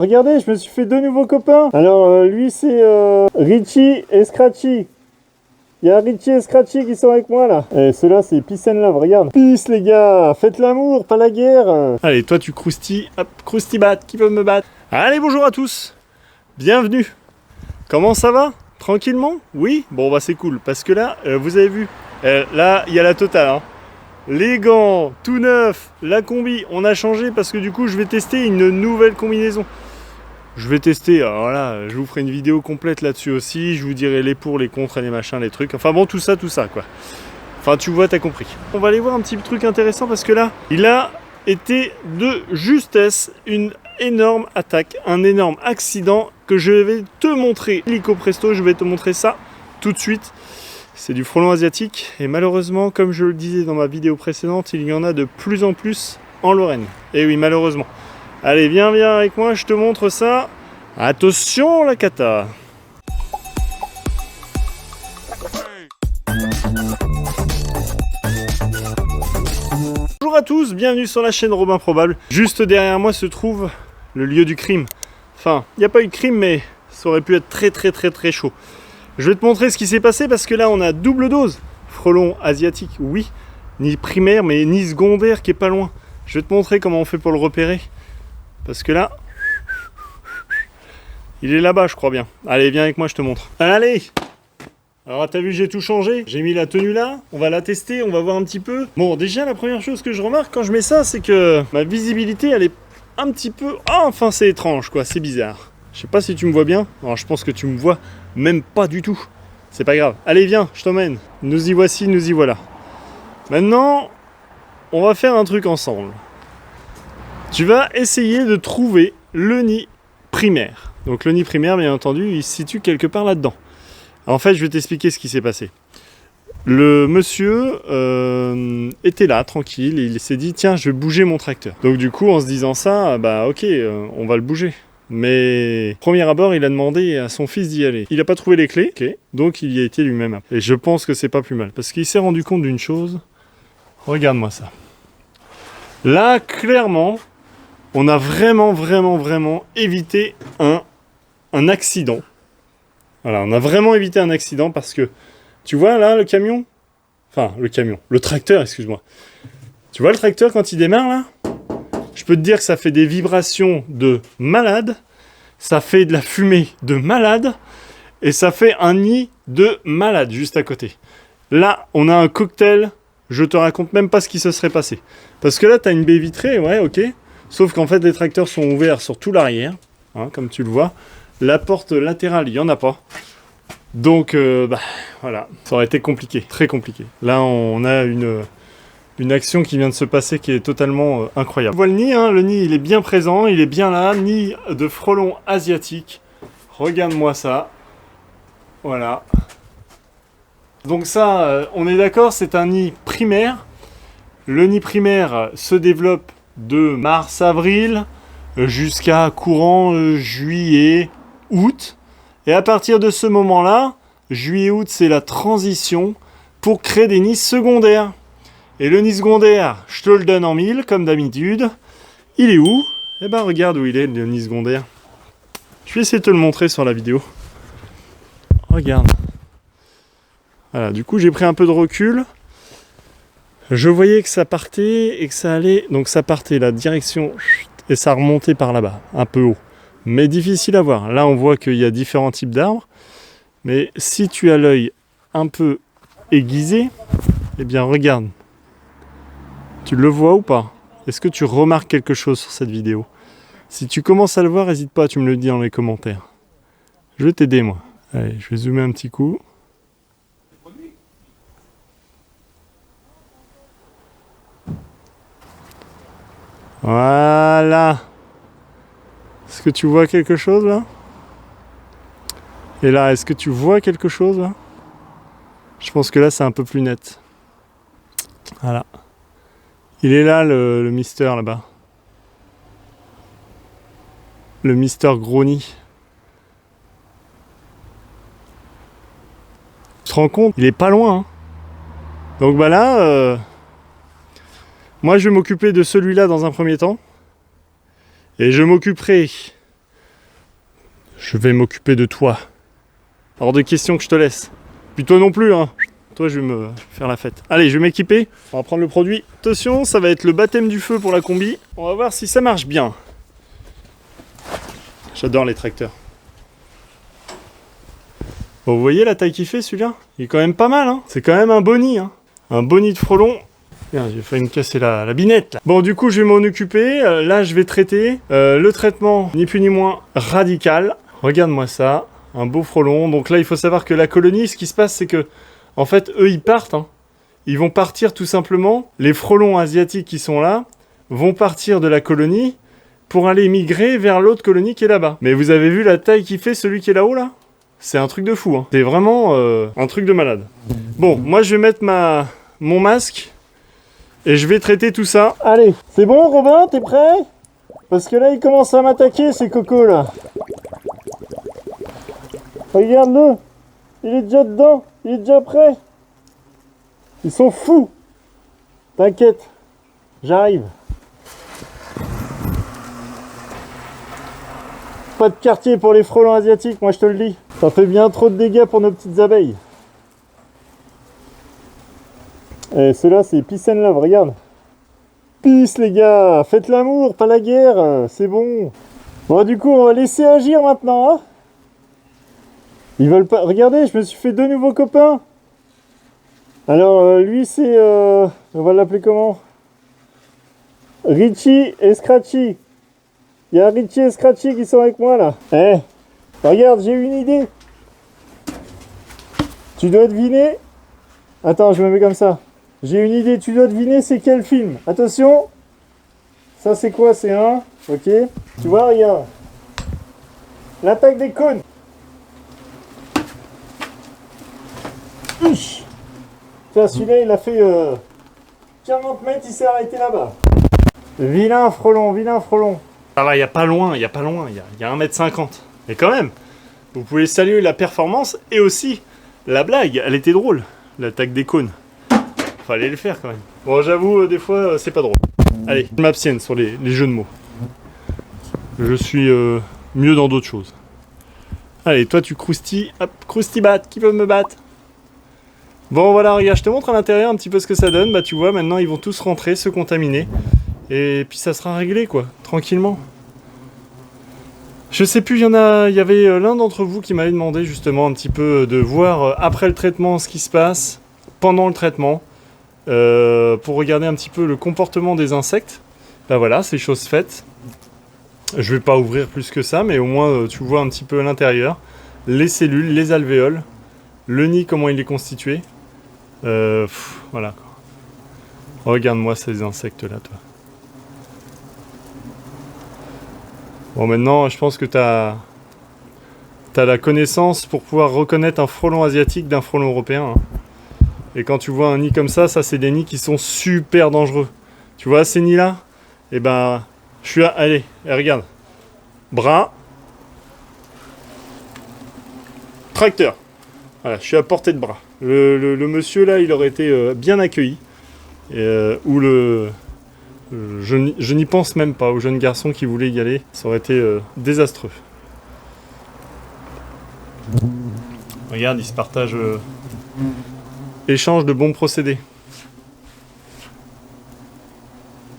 Regardez, je me suis fait 2 nouveaux copains. Alors, lui, c'est Richie et Scratchy. Il y a Richie et Scratchy qui sont avec moi, là. Et ceux-là, c'est Peace and Love, regarde. Peace, les gars. Faites l'amour, pas la guerre. Allez, toi, tu croustilles. Hop, croustille-bat. Qui veut me battre? Allez, bonjour à tous. Bienvenue. Comment ça va? Tranquillement? Oui? Bon, bah, c'est cool. Parce que là, vous avez vu, là, il y a la totale, hein. Les gants, tout neuf, la combi, on a changé parce que du coup je vais tester une nouvelle combinaison. Je vais tester, alors là, je vous ferai une vidéo complète là-dessus aussi, je vous dirai les pour, les contre, les machins, les trucs, enfin bon, tout ça quoi. Enfin tu vois, t'as compris. On va aller voir un petit truc intéressant parce que là, il a été de justesse une énorme attaque, un énorme accident que je vais te montrer. Illico presto, je vais te montrer ça tout de suite. C'est du frelon asiatique et malheureusement, comme je le disais dans ma vidéo précédente, il y en a de plus en plus en Lorraine. Et oui, malheureusement. Allez, viens avec moi, je te montre ça. Attention la cata. Bonjour à tous, bienvenue sur la chaîne Robin Probable. Juste derrière moi se trouve le lieu du crime. Enfin, il n'y a pas eu de crime, mais ça aurait pu être très chaud. Je vais te montrer ce qui s'est passé parce que là on a double dose. Frelon asiatique, oui, ni primaire mais ni secondaire qui est pas loin. Je vais te montrer comment on fait pour le repérer. Parce que là, il est là-bas je crois bien. Allez, viens avec moi, je te montre. Allez. Alors t'as vu, j'ai tout changé. J'ai mis la tenue là, on va la tester, on va voir un petit peu. Bon, déjà la première chose que je remarque quand je mets ça, c'est que ma visibilité elle est un petit peu... Ah, enfin c'est étrange quoi, c'est bizarre. Je sais pas si tu me vois bien. Alors je pense que tu me vois même pas du tout. C'est pas grave. Allez viens, je t'emmène. Nous y voici, nous y voilà. Maintenant, on va faire un truc ensemble. Tu vas essayer de trouver le nid primaire. Donc le nid primaire, bien entendu, il se situe quelque part là-dedans. En fait, je vais t'expliquer ce qui s'est passé. Le monsieur était là, tranquille, et il s'est dit, tiens, je vais bouger mon tracteur. Donc du coup, en se disant ça, bah ok, on va le bouger. Mais premier abord, il a demandé à son fils d'y aller. Il n'a pas trouvé les clés, okay, donc il y a été lui-même. Et je pense que c'est pas plus mal, parce qu'il s'est rendu compte d'une chose. Regarde-moi ça. Là, clairement, on a vraiment évité un accident. Voilà, on a vraiment évité un accident parce que, tu vois là, le camion, le tracteur, excuse-moi. Tu vois le tracteur quand il démarre là ? Je peux te dire que ça fait des vibrations de malade, ça fait de la fumée de malade, et ça fait un nid de malade juste à côté. Là, on a un cocktail, je te raconte même pas ce qui se serait passé. Parce que là, tu as une baie vitrée, ouais, ok, sauf qu'en fait, les tracteurs sont ouverts sur tout l'arrière, hein, comme tu le vois. La porte latérale, il n'y en a pas. Donc, voilà, ça aurait été compliqué, très compliqué. Là, on a une action qui vient de se passer qui est totalement incroyable. On voit le nid, hein, le nid il est bien présent, il est bien là, nid de frelon asiatique. Regarde-moi ça. Voilà. Donc ça, on est d'accord, c'est un nid primaire. Le nid primaire se développe de mars-avril jusqu'à courant juillet, août. Et à partir de ce moment-là, juillet-août, c'est la transition pour créer des nids secondaires. Et le nid secondaire, je te le donne en 1000, comme d'habitude. Il est où? Eh ben, regarde où il est, le nid secondaire. Je vais essayer de te le montrer sur la vidéo. Regarde. Voilà, du coup, j'ai pris un peu de recul. Je voyais que ça partait et que ça allait... Donc, ça partait, la direction... Et ça remontait par là-bas, un peu haut. Mais difficile à voir. Là, on voit qu'il y a différents types d'arbres. Mais si tu as l'œil un peu aiguisé, eh bien, regarde. Tu le vois ou pas? Est-ce que tu remarques quelque chose sur cette vidéo? Si tu commences à le voir, n'hésite pas, tu me le dis dans les commentaires. Je vais t'aider, moi. Allez, je vais zoomer un petit coup. Voilà. Est-ce que tu vois quelque chose, là? Et là, est-ce que tu vois quelque chose, là? Je pense que là, c'est un peu plus net. Voilà. Il est là, le Mister, là-bas. Le Mister Gros Nid. Tu te rends compte? Il est pas loin. Hein. Donc bah là, moi je vais m'occuper de celui-là dans un premier temps. Et je m'occuperai Je vais m'occuper de toi. Hors de question que je te laisse. Puis toi non plus, hein. Toi, je vais me faire la fête. Allez, je vais m'équiper. On va prendre le produit. Attention, ça va être le baptême du feu pour la combi. On va voir si ça marche bien. J'adore les tracteurs. Bon, vous voyez la taille qu'il fait celui-là? Il est quand même pas mal, hein. C'est quand même un boni, hein. Un boni de frelon. Tiens, j'ai failli me casser la binette là. Bon, du coup, je vais m'en occuper. Là, je vais traiter. Le traitement, ni plus ni moins, radical. Regarde-moi ça. Un beau frelon. Donc là, il faut savoir que la colonie, ce qui se passe, c'est que, en fait, eux, ils partent, hein. Ils vont partir tout simplement. Les frelons asiatiques qui sont là vont partir de la colonie pour aller migrer vers l'autre colonie qui est là-bas. Mais vous avez vu la taille qu'il fait celui qui est là-haut là? C'est un truc de fou, hein. C'est vraiment un truc de malade. Bon, moi je vais mettre mon masque et je vais traiter tout ça. Allez, c'est bon Robin, t'es prêt? Parce que là il commence à m'attaquer ces cocos là. Regarde-le, il est déjà dedans, il est déjà prêt. Ils sont fous. T'inquiète, j'arrive. Pas de quartier pour les frelons asiatiques, moi je te le dis. Ça fait bien trop de dégâts pour nos petites abeilles. Et ceux-là, c'est peace and love, regarde. Peace les gars, faites l'amour, pas la guerre, c'est bon. Bon du coup, on va laisser agir maintenant, hein. Ils veulent pas... Regardez, je me suis fait 2 nouveaux copains. Alors, lui c'est... on va l'appeler comment? Richie et Scratchy. Il y a Richie et Scratchy qui sont avec moi là. Eh, regarde, j'ai une idée. Tu dois deviner. Attends, je me mets comme ça. J'ai une idée, tu dois deviner c'est quel film. Attention. Ça c'est quoi? C'est un. Ok. Tu vois, regarde. L'attaque des cônes. Tiens, celui-là il a fait 40 mètres, il s'est arrêté là-bas. Vilain frelon, vilain frelon. Ah va, il n'y a pas loin, il y a 1m50. Mais quand même, vous pouvez saluer la performance et aussi la blague, elle était drôle, l'attaque des cônes. Fallait le faire quand même. Bon, j'avoue, des fois, c'est pas drôle. Allez, je m'abstienne sur les jeux de mots. Je suis mieux dans d'autres choses. Allez, toi tu croustilles, hop, croustille-batte, qui veut me battre? Bon voilà, regarde, je te montre à l'intérieur un petit peu ce que ça donne. Bah tu vois, maintenant ils vont tous rentrer, se contaminer. Et puis ça sera réglé quoi, tranquillement. Je sais plus, il y avait l'un d'entre vous qui m'avait demandé justement un petit peu de voir après le traitement ce qui se passe, pendant le traitement, pour regarder un petit peu le comportement des insectes. Bah voilà, c'est chose faite. Je vais pas ouvrir plus que ça, mais au moins tu vois un petit peu à l'intérieur, les cellules, les alvéoles, le nid, comment il est constitué. Voilà. Regarde-moi ces insectes là, toi. Bon, maintenant, je pense que t'as la connaissance pour pouvoir reconnaître un frelon asiatique d'un frelon européen. Hein. Et quand tu vois un nid comme ça, c'est des nids qui sont super dangereux. Tu vois ces nids-là? Eh ben, je suis à... Allez, regarde. Bras. Tracteur. Voilà, je suis à portée de bras. Le monsieur là, il aurait été bien accueilli. Ou le... Je n'y pense même pas aux jeunes garçons qui voulaient y aller. Ça aurait été désastreux. Regarde, ils se partagent... échange de bons procédés.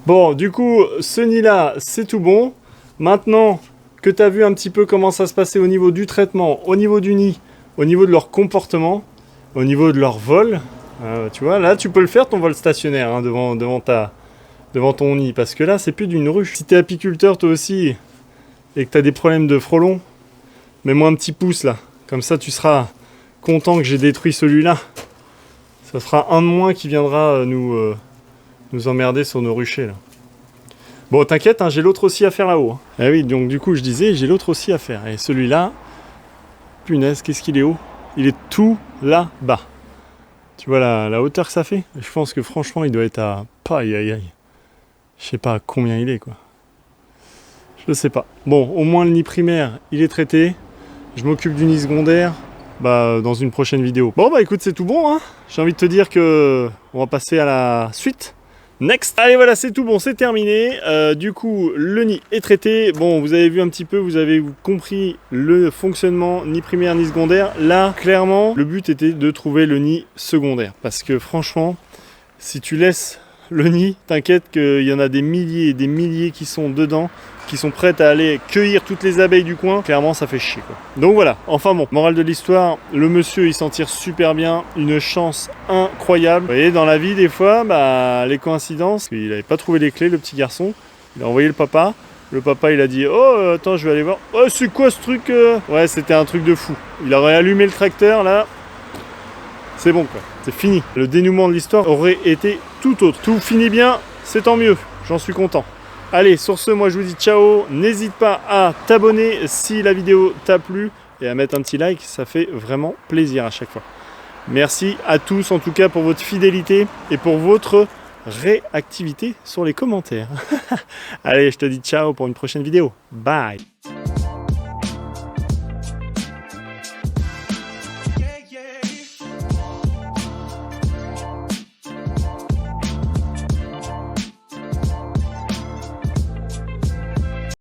Bon, du coup, ce nid-là, c'est tout bon. Maintenant que tu as vu un petit peu comment ça se passait au niveau du traitement, au niveau du nid, au niveau de leur comportement, au niveau de leur vol, tu vois, là, tu peux le faire ton vol stationnaire hein, devant ton nid, parce que là, c'est plus d'une ruche. Si tu es apiculteur, toi aussi, et que tu as des problèmes de frelons, mets-moi un petit pouce, là. Comme ça, tu seras content que j'ai détruit celui-là. Ça sera un de moins qui viendra nous emmerder sur nos ruchers, là. Bon, t'inquiète, hein, j'ai l'autre aussi à faire là-haut. Hein. Ah oui, donc du coup, je disais, j'ai l'autre aussi à faire. Et celui-là, punaise, qu'est-ce qu'il est haut? Il est tout là-bas. Tu vois la hauteur que ça fait? Je pense que franchement, il doit être à... Aïe, aïe, aïe. Je sais pas à combien il est, quoi. Je sais pas. Bon, au moins le nid primaire, il est traité. Je m'occupe du nid secondaire dans une prochaine vidéo. Bon, bah écoute, c'est tout bon, hein. J'ai envie de te dire que on va passer à la suite Next. Allez, voilà, c'est tout bon, c'est terminé. Du coup, le nid est traité. Bon, vous avez vu un petit peu, vous avez compris le fonctionnement ni primaire ni secondaire. Là, clairement, le but était de trouver le nid secondaire. Parce que franchement, si tu laisses le nid, t'inquiète qu'il y en a des milliers et des milliers qui sont dedans, qui sont prêtes à aller cueillir toutes les abeilles du coin. Clairement, ça fait chier, quoi. Donc voilà, enfin bon, morale de l'histoire, le monsieur, il s'en tire super bien, une chance incroyable. Vous voyez, dans la vie, des fois, bah, les coïncidences, il n'avait pas trouvé les clés, le petit garçon, il a envoyé le papa, il a dit « Oh, attends, je vais aller voir. Oh, c'est quoi ce truc Ouais, c'était un truc de fou. Il aurait allumé le tracteur, là, c'est bon, quoi. C'est fini. Le dénouement de l'histoire aurait été tout autre. Tout finit bien, c'est tant mieux, j'en suis content. Allez, sur ce, moi je vous dis ciao, n'hésite pas à t'abonner si la vidéo t'a plu et à mettre un petit like, ça fait vraiment plaisir à chaque fois. Merci à tous en tout cas pour votre fidélité et pour votre réactivité sur les commentaires. Allez, je te dis ciao pour une prochaine vidéo. Bye.